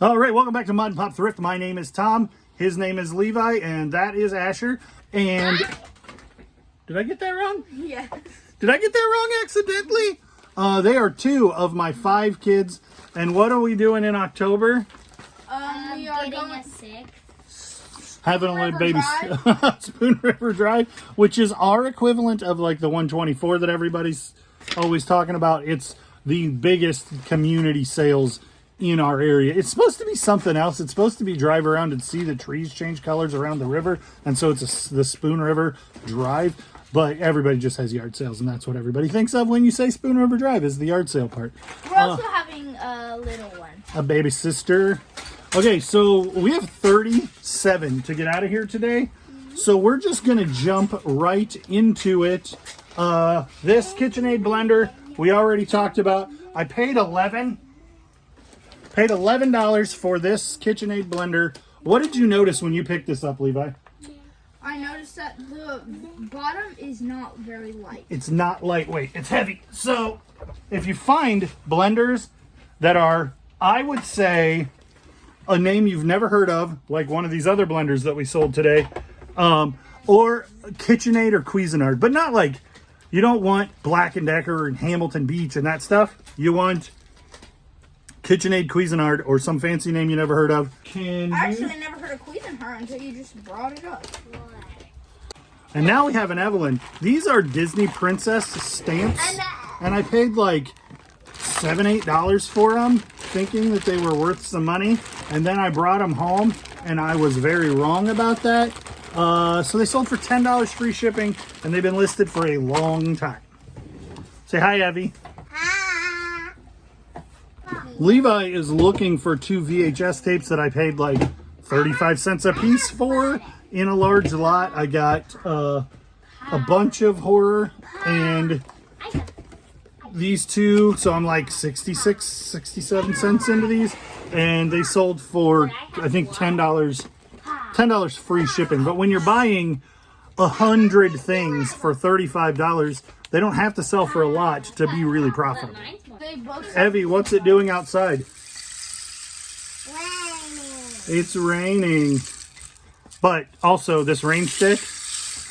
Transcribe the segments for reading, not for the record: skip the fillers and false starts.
All right, welcome back to Mod and Pop Thrift. My name is Tom. His name is Levi, and that is Asher. And did I get that wrong? Yes. Did I get that wrong accidentally? They are 2 of my 5 kids. And what are we doing in October? We are getting going a sick. Having a little baby Drive. Spoon River Drive, which is our equivalent of like the 124 that everybody's always talking about. It's the biggest community sales in our area. It's supposed to be something else. It's supposed to be drive around and see the trees change colors around the river, and so it's the Spoon River Drive. But everybody just has yard sales, and that's what everybody thinks of when you say Spoon River Drive is the yard sale part. We're also having a little one. A baby sister. Okay, so we have 37 to get out of here today. So we're just going to jump right into it. This KitchenAid blender we already talked about. I paid $11 for this KitchenAid blender. What did you notice when you picked this up, Levi? I noticed that the bottom is not very light. It's not lightweight. It's heavy. So if you find blenders that are, I would say, a name you've never heard of, like one of these other blenders that we sold today, or KitchenAid or Cuisinart, but not like, you don't want Black & Decker and Hamilton Beach and that stuff. You want KitchenAid, Cuisinart, or some fancy name you never heard of. I actually never heard of Cuisinart until you just brought it up. And now we have an Evelyn. These are Disney Princess stamps, and I paid like $7, $8 for them, thinking that they were worth some money. And then I brought them home, and I was very wrong about that. So they sold for $10 free shipping, and they've been listed for a long time. Say hi, Evie. Hi. Levi is looking for 2 VHS tapes that I paid like 35 cents a piece for in a large lot. I got a bunch of horror and these 2, so I'm like 66, 67 cents into these, and they sold for I think $10 free shipping. But when you're buying 100 things for $35, they don't have to sell for a lot to be really profitable. They both Evie, what's it doing outside? Raining. It's raining. But also this rain stick,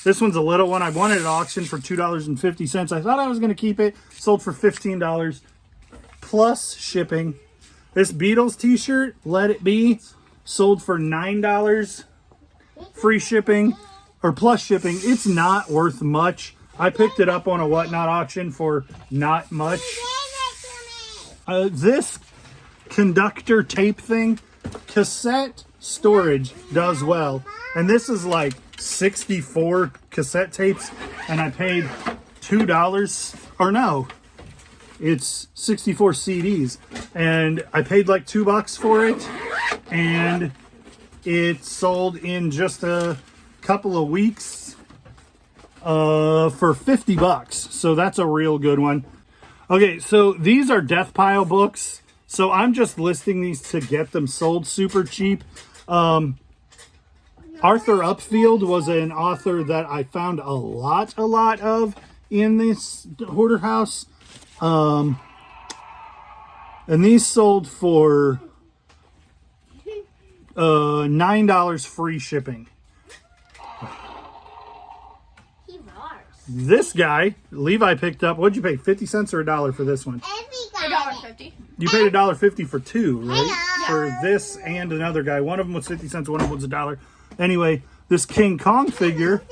this one's a little one. I won it at auction for $2.50. I thought I was going to keep it. Sold for $15 plus shipping. This Beatles t-shirt, Let It Be, sold for $9 free shipping or plus shipping. It's not worth much. I picked it up on a Whatnot auction for not much. This conductor tape thing, cassette storage does well. And this is like 64 cassette tapes, and I paid $2, or no, it's 64 CDs, and I paid like $2 for it, and it sold in just a couple of weeks for $50. So that's a real good one. Okay, so these are Death Pile books. So I'm just listing these to get them sold super cheap. Arthur Upfield was an author that I found a lot of in this hoarder house. And these sold for $9 free shipping. He roars. This guy, Levi picked up, what'd you pay, 50 cents or $1 for this one? $1.50. You paid $1.50 for 2, right? For this and another guy. One of them was 50 cents, one of them was $1. Anyway, this King Kong figure,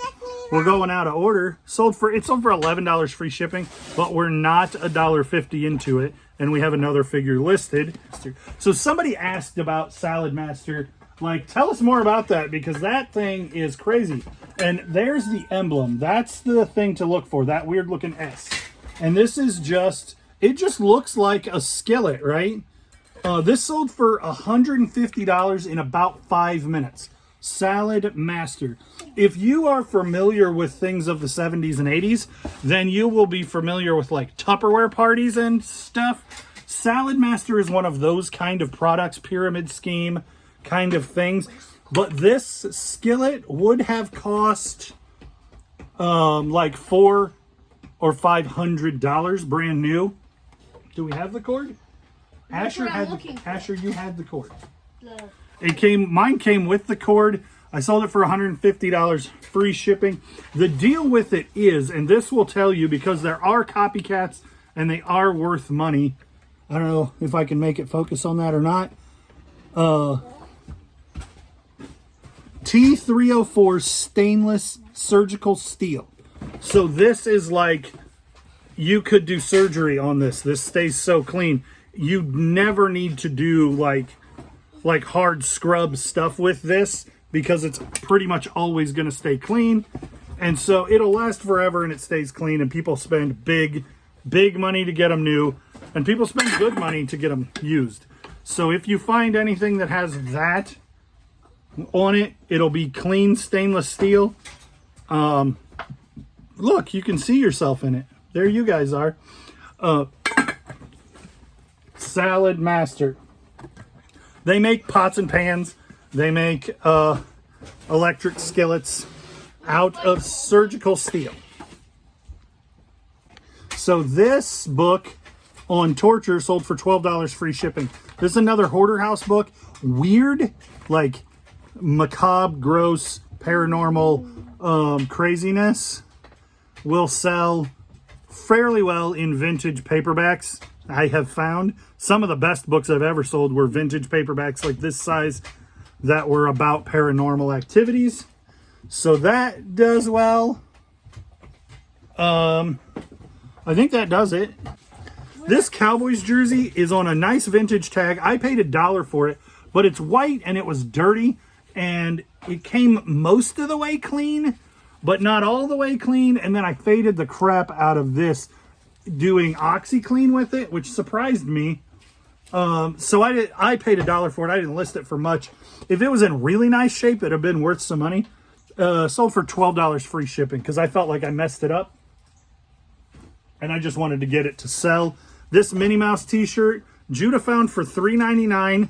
we're going out of order. It sold for $11 free shipping, but we're not $1.50 into it, and we have another figure listed. So somebody asked about Saladmaster. Like, tell us more about that, because that thing is crazy. And there's the emblem. That's the thing to look for, that weird looking S. And this is just, it just looks like a skillet, right? This sold for $150 in about 5 minutes. Saladmaster. If you are familiar with things of the 70s and 80s, then you will be familiar with like Tupperware parties and stuff. Saladmaster is one of those kind of products, pyramid scheme kind of things. But this skillet would have cost like $400 or $500 brand new. Do we have the cord? Asher, you had the cord. Mine came with the cord. I sold it for $150, free shipping. The deal with it is, and this will tell you because there are copycats and they are worth money. I don't know if I can make it focus on that or not. T304 stainless surgical steel. So this is like, you could do surgery on this. This stays so clean. You never need to do like hard scrub stuff with this because it's pretty much always going to stay clean. And so it'll last forever and it stays clean, and people spend big money to get them new, and people spend good money to get them used. So if you find anything that has that on it, it'll be clean stainless steel. Look, you can see yourself in it. There you guys are. Saladmaster. They make pots and pans. They make electric skillets out of surgical steel. So this book on torture sold for $12, free shipping. This is another hoarder house book. Weird, like macabre, gross, paranormal craziness. Will sell fairly well in vintage paperbacks. I have found some of the best books I've ever sold were vintage paperbacks like this size that were about paranormal activities. So that does well. I think that does it. This Cowboys jersey is on a nice vintage tag. I paid $1 for it, but it's white and it was dirty, and it came most of the way clean, but not all the way clean. And then I faded the crap out of this doing OxyClean with it, which surprised me. So I paid $1 for it. I didn't list it for much. If it was in really nice shape, it'd have been worth some money. Sold for $12, free shipping, because I felt like I messed it up and I just wanted to get it to sell. This Minnie Mouse t-shirt Judah found for $3.99.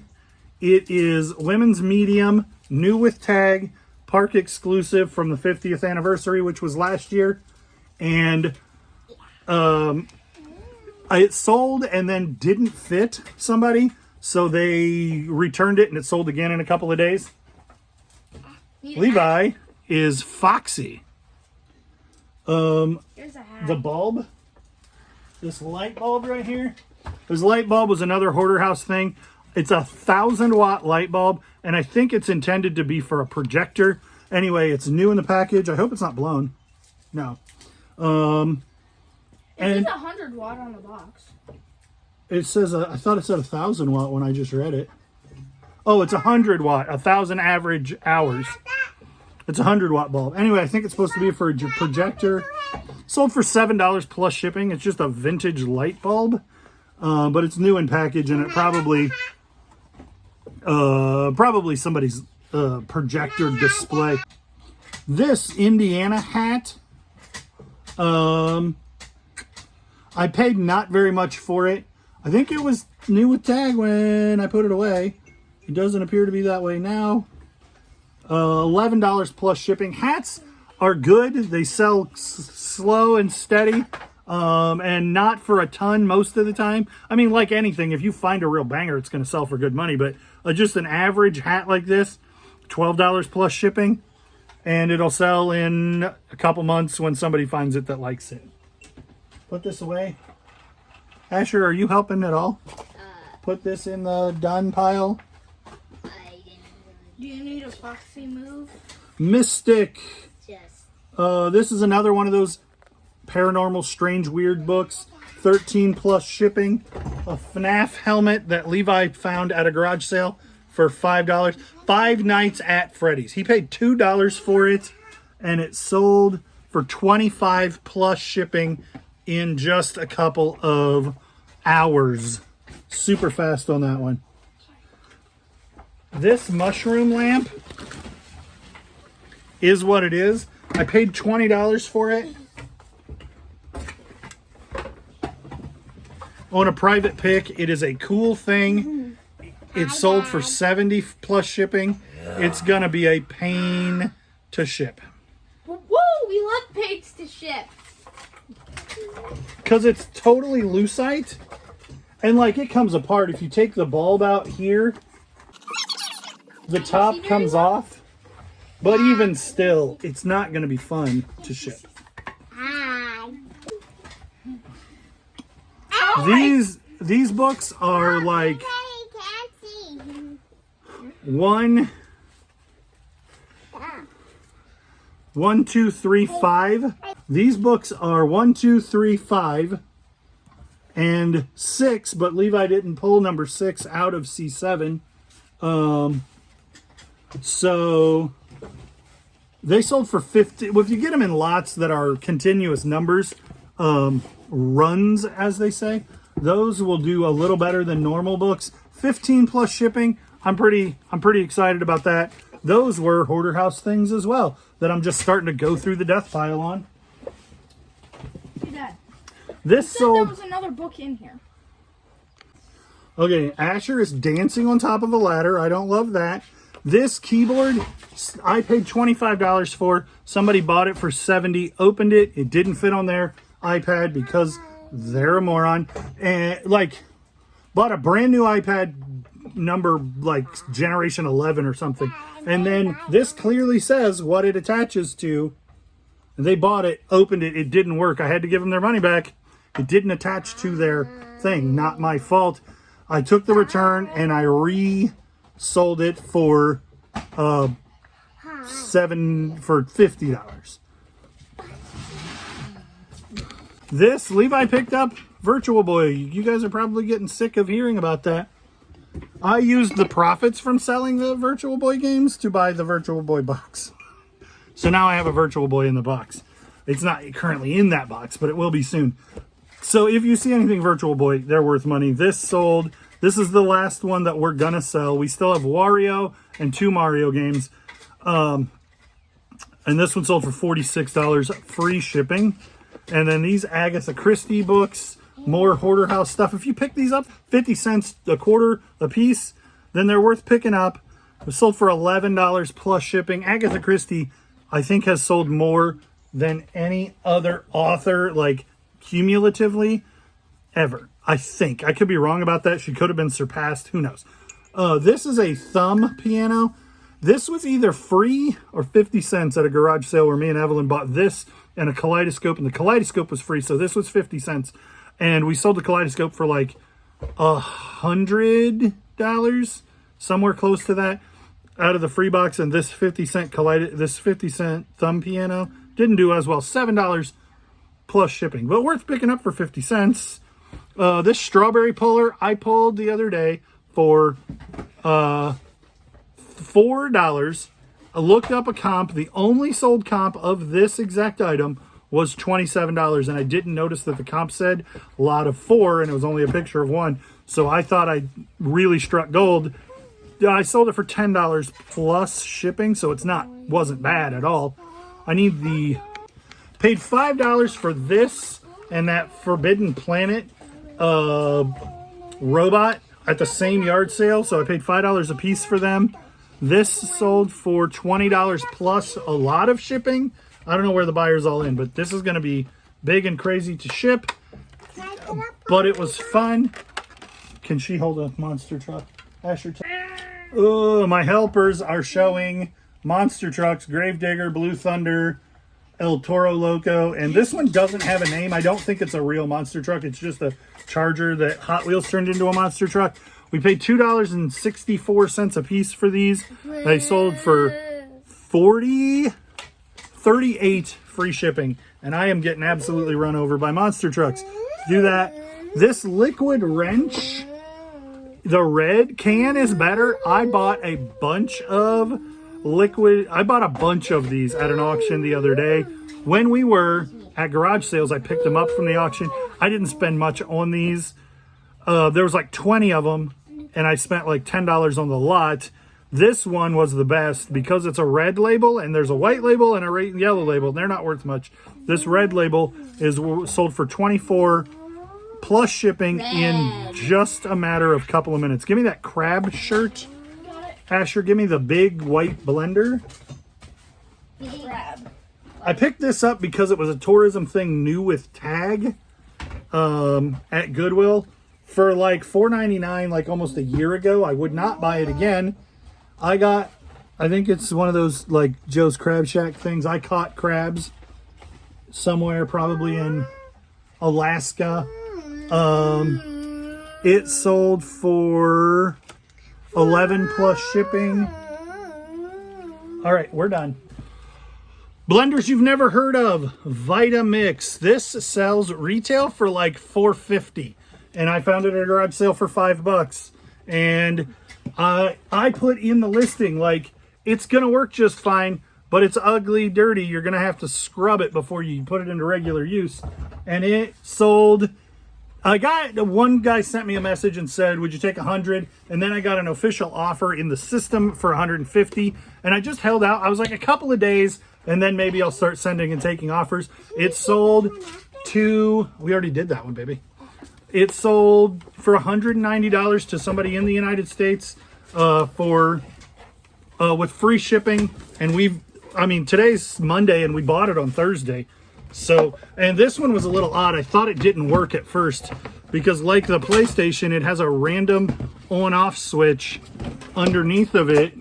It is women's medium, new with tag, park exclusive from the 50th anniversary, which was last year. And it sold and then didn't fit somebody, so they returned it and it sold again in a couple of days. Levi is Foxy. Here's a hat. The bulb, this light bulb right here, this light bulb was another hoarder house thing. It's a 1,000-watt light bulb, and I think it's intended to be for a projector. Anyway, it's new in the package. I hope it's not blown. No. It says 100 watt on the box. It says, I thought it said 1,000 watt when I just read it. Oh, it's 100 watt, 1,000 average hours. It's a 100 watt bulb. Anyway, I think it's supposed to be for a projector. Sold for $7 plus shipping. It's just a vintage light bulb, but it's new in package, and it probably somebody's projector display. This Indiana hat, I paid not very much for it. I think it was new with tag when I put it away. It doesn't appear to be that way now. $11 plus shipping. Hats are good. They sell slow and steady, and not for a ton most of the time. I mean, like anything, if you find a real banger, it's going to sell for good money. But just an average hat like this, $12 plus shipping, and it'll sell in a couple months when somebody finds it that likes it. Put this away. Asher, are you helping at all? Put this in the done pile. Do you need a Foxy move? Mystic. Yes. This is another one of those paranormal, strange, weird books. 13 plus shipping. A FNAF helmet that Levi found at a garage sale for $5. 5 Nights at Freddy's. He paid $2 for it, and it sold for 25 plus shipping in just a couple of hours. Super fast on that one. This mushroom lamp is what it is. I paid $20 for it. On a private pick, it is a cool thing. It's sold for $70 plus shipping. It's gonna be a pain to ship. Woo! We love pigs to ship. Because it's totally lucite. And like, it comes apart. If you take the bulb out here, the top comes off, but even still, it's not going to be fun to ship. These books are like 1, 2, 3, 5. These books are 1, 2, 3, 5, and 6. But Levi didn't pull number 6 out of C7. So they sold for 50. Well, if you get them in lots that are continuous numbers, runs as they say, those will do a little better than normal books. 15 plus shipping. I'm pretty excited about that. Those were Hoarder House things as well that I'm just starting to go through the death pile on. Hey, Dad. This sold. There was another book in here. Okay, Asher is dancing on top of a ladder. I don't love that. This keyboard, I paid $25 for. Somebody bought it for $70. Opened it. It didn't fit on their iPad because they're a moron. And bought a brand new iPad number generation 11 or something. And then this clearly says what it attaches to. And they bought it, opened it. It didn't work. I had to give them their money back. It didn't attach to their thing. Not my fault. I took the return and I resold it for $50. This Levi picked up Virtual Boy. You guys are probably getting sick of hearing about that. I used the profits from selling the Virtual Boy games to buy the Virtual Boy box. So now I have a Virtual Boy in the box. It's not currently in that box, but it will be soon. So if you see anything Virtual Boy, they're worth money. This sold. This is the last one that we're going to sell. We still have Wario and 2 Mario games. And this one sold for $46, free shipping. And then these Agatha Christie books, more Hoarder House stuff. If you pick these up, 50 cents a quarter a piece, then they're worth picking up. It was sold for $11 plus shipping. Agatha Christie, I think, has sold more than any other author, cumulatively, ever. I think. I could be wrong about that. She could have been surpassed. Who knows? This is a thumb piano. This was either free or 50 cents at a garage sale where me and Evelyn bought this and a kaleidoscope, and the kaleidoscope was free, so this was 50 cents. And we sold the kaleidoscope for $100, somewhere close to that, out of the free box. And this 50 cent thumb piano didn't do as well. $7 plus shipping, but worth picking up for 50 cents. This strawberry puller I pulled the other day for $4. I looked up a comp. The only sold comp of this exact item was $27, and I didn't notice that the comp said a lot of 4, and it was only a picture of 1. So I thought I really struck gold. I sold it for $10 plus shipping, so wasn't bad at all. Paid $5 for this and that Forbidden Planet robot at the same yard sale, so I paid $5 a piece for them. This sold for $20 plus a lot of shipping. I don't know where the buyer's all in, but this is going to be big and crazy to ship. But it was fun. Can she hold a monster truck? Asher, oh, my helpers are showing monster trucks, Gravedigger, Blue Thunder, El Toro Loco, and this one doesn't have a name. I don't think it's a real monster truck. It's just a Charger that Hot Wheels turned into a monster truck. We paid $2.64 a piece for these. They sold for $38 free shipping, and I am getting absolutely run over by monster trucks. Do that. This liquid wrench, the red can is better. I bought a bunch of these at an auction the other day. When we were at garage sales, I picked them up from the auction. I didn't spend much on these. There was 20 of them, and I spent $10 on the lot. This one was the best because it's a red label, and there's a white label and a yellow label. They're not worth much. This red label is sold for $24 plus shipping in just a matter of couple of minutes. Give me that crab shirt. Asher, give me the big white blender. Crab. I picked this up because it was a tourism thing new with tag at Goodwill for $4.99 almost a year ago. I would not buy it again. I think it's one of those like Joe's Crab Shack things. I caught crabs somewhere, probably in Alaska. It sold for 11 plus shipping. All right, we're done. Blenders you've never heard of, Vitamix. This sells retail for like $4.50, and I found it at a garage sale for $5. And I put in the listing like it's gonna work just fine, but it's ugly, dirty. You're gonna have to scrub it before you put it into regular use. And it sold. One guy sent me a message and said, would you take 100? And then I got an official offer in the system for 150. And I just held out. I was like a couple of days, and then maybe I'll start sending and taking offers. It sold to, we already did that one, baby. It sold for $190 to somebody in the United States with free shipping. And today's Monday and we bought it on Thursday. So, and this one was a little odd. I thought it didn't work at first because like the PlayStation, it has a random on-off switch underneath of it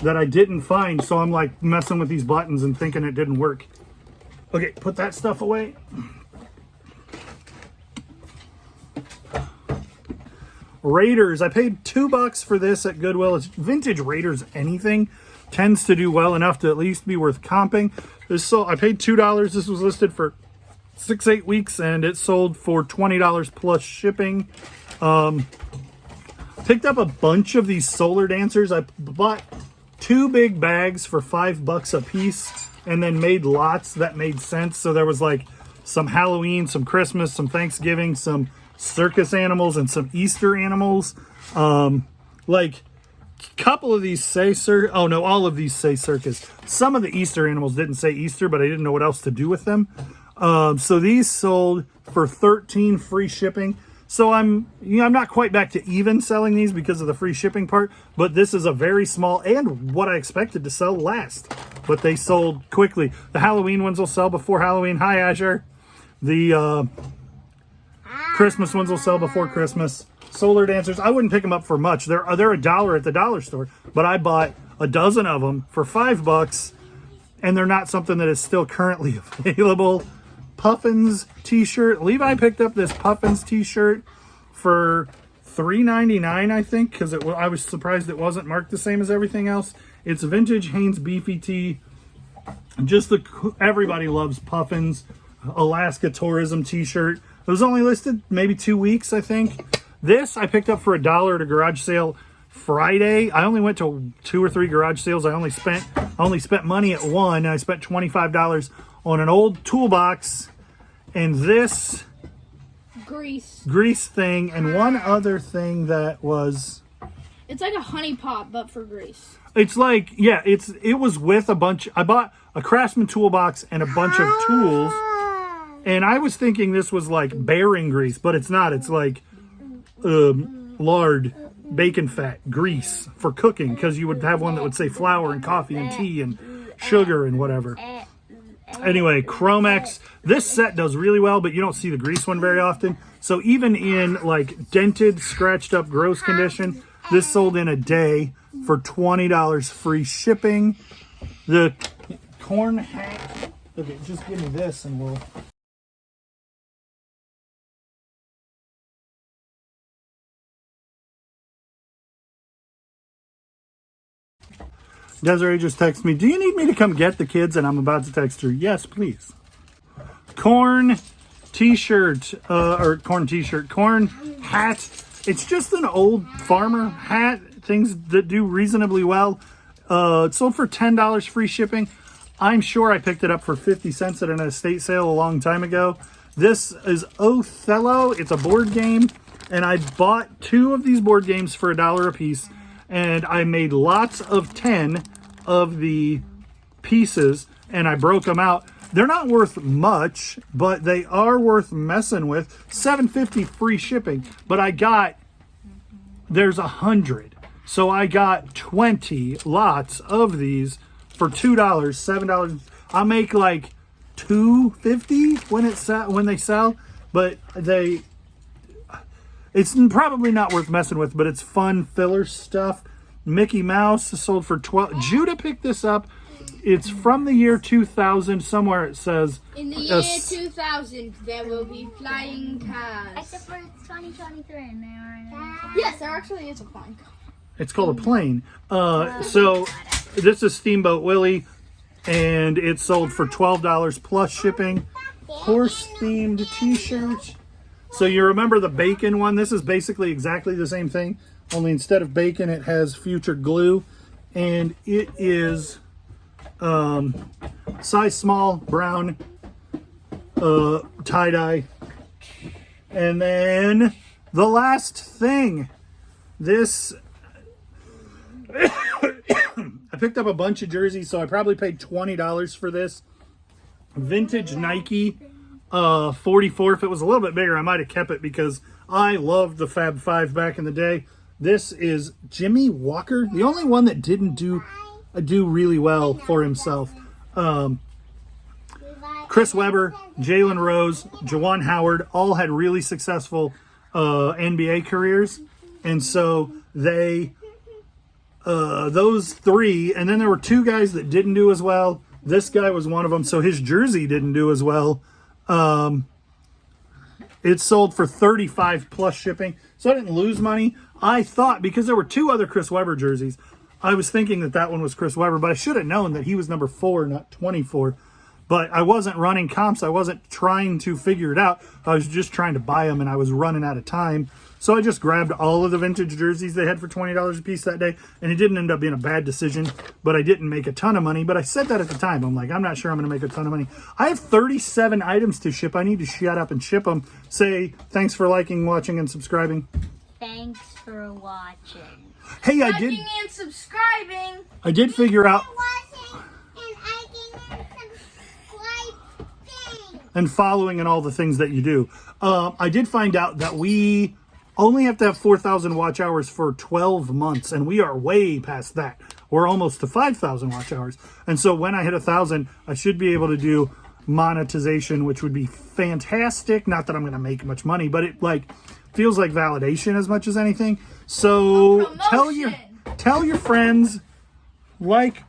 that I didn't find. So I'm like messing with these buttons and thinking it didn't work. Okay, put that stuff away. Raiders. I paid $2 for this at Goodwill. It's vintage Raiders. Anything tends to do well enough to at least be worth comping. I paid $2. This was listed for 6-8 weeks, and it sold for $20 plus shipping. Picked up a bunch of these solar dancers. I bought 2 big bags for $5 a piece, and then made lots that made sense. So there was like some Halloween, some Christmas, some Thanksgiving, some circus animals, and some Easter animals. Like couple of these say all of these say circus. Some of the Easter animals didn't say Easter, but I didn't know what else to do with them. So these sold for $13 free shipping. So I'm not quite back to even selling these because of the free shipping part, but this is a very small and what I expected to sell last, but they sold quickly. The Halloween ones will sell before Halloween. Hi, Asher. The Christmas ones will sell before Christmas. Solar dancers, I wouldn't pick them up for much. They're $1 at the dollar store, but I bought a dozen of them for $5, and they're not something that is still currently available. Puffins t-shirt. Levi picked up this Puffins t-shirt for $3.99, I think, because I was surprised it wasn't marked the same as everything else. It's vintage Hanes beefy tee. Everybody loves Puffins. Alaska tourism t-shirt. It was only listed maybe 2 weeks, I think. This I picked up for $1 at a garage sale Friday. I only went to 2 or 3 garage sales. I only spent money at one, and I spent $25 on an old toolbox and this grease thing and one other thing that was. It's like a honey pot, but for grease. It's like, yeah, it was with a bunch. I bought a Craftsman toolbox and a bunch of tools, and I was thinking this was like bearing grease, but it's not. It's like lard, bacon fat, grease for cooking, because you would have one that would say flour and coffee and tea and sugar and whatever. Anyway, Chromex. This set does really well, but you don't see the grease one very often. So even in like dented, scratched up, gross condition, this sold in a day for $20 free shipping. The corn hat. Okay, just give me this and we'll. Desiree just texted me, do you need me to come get the kids? And I'm about to text her, yes, please. Corn t-shirt, corn hat. It's just an old farmer hat, things that do reasonably well. It sold for $10 free shipping. I'm sure I picked it up for 50 cents at an estate sale a long time ago. This is Othello. It's a board game, and I bought 2 of these board games for $1 a piece. And I made lots of 10 of the pieces, and I broke them out. They're not worth much, but they are worth messing with. $7.50 free shipping, but there's 100. So I got 20 lots of these for $2, $7. I'll make like $2.50 when they sell, but it's probably not worth messing with, but it's fun filler stuff. Mickey Mouse sold for 12. Judah picked this up. It's from the year 2000. Somewhere it says. In the year 2000, there will be flying cars. Except for 2023 and there are Yes, there actually is a flying car. It's called a plane. So this is Steamboat Willie, and it sold for $12 plus shipping. Horse-themed t-shirt. So you remember the bacon one? This is basically exactly the same thing, only instead of bacon, it has future glue, and it is size small, brown, tie-dye. And then the last thing, this, I picked up a bunch of jerseys, so I probably paid $20 for this. Vintage Nike 44. If it was a little bit bigger, I might have kept it because I loved the Fab Five back in the day. This is Jimmy Walker, the only one that didn't do really well for himself. Chris Webber, Jalen Rose, Juwan Howard all had really successful NBA careers, and so they those three, and then there were two guys that didn't do as well. This guy was one of them, so his jersey didn't do as well. It sold for $35 plus shipping, so I didn't lose money. I thought, because there were two other Chris Webber jerseys, I was thinking that that one was Chris Webber, but I should have known that he was number 4, not 24. But I wasn't running comps. I wasn't trying to figure it out. I was just trying to buy them, and I was running out of time. So I just grabbed all of the vintage jerseys they had for $20 a piece that day, and it didn't end up being a bad decision, but I didn't make a ton of money. But I said that at the time. I'm like, I'm not sure I'm going to make a ton of money. I have 37 items to ship. I need to shut up and ship them. Say thanks for liking, watching, and subscribing. Thanks for watching. Hey, Liking and subscribing. I did figure out, and following and all the things that you do. I did find out that we only have to have 4,000 watch hours for 12 months, and we are way past that. We're almost to 5,000 watch hours. And so when I hit 1,000, I should be able to do monetization, which would be fantastic. Not that I'm going to make much money, but it feels like validation as much as anything. So tell your friends, like,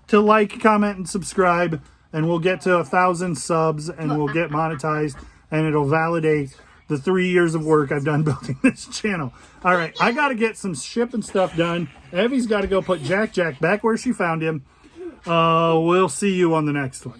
comment, and subscribe, and we'll get to 1,000 subs, and we'll get monetized, and it'll validate the 3 years of work I've done building this channel. All right, I got to get some shipping stuff done. Evie's got to go put Jack back where she found him. We'll see you on the next one.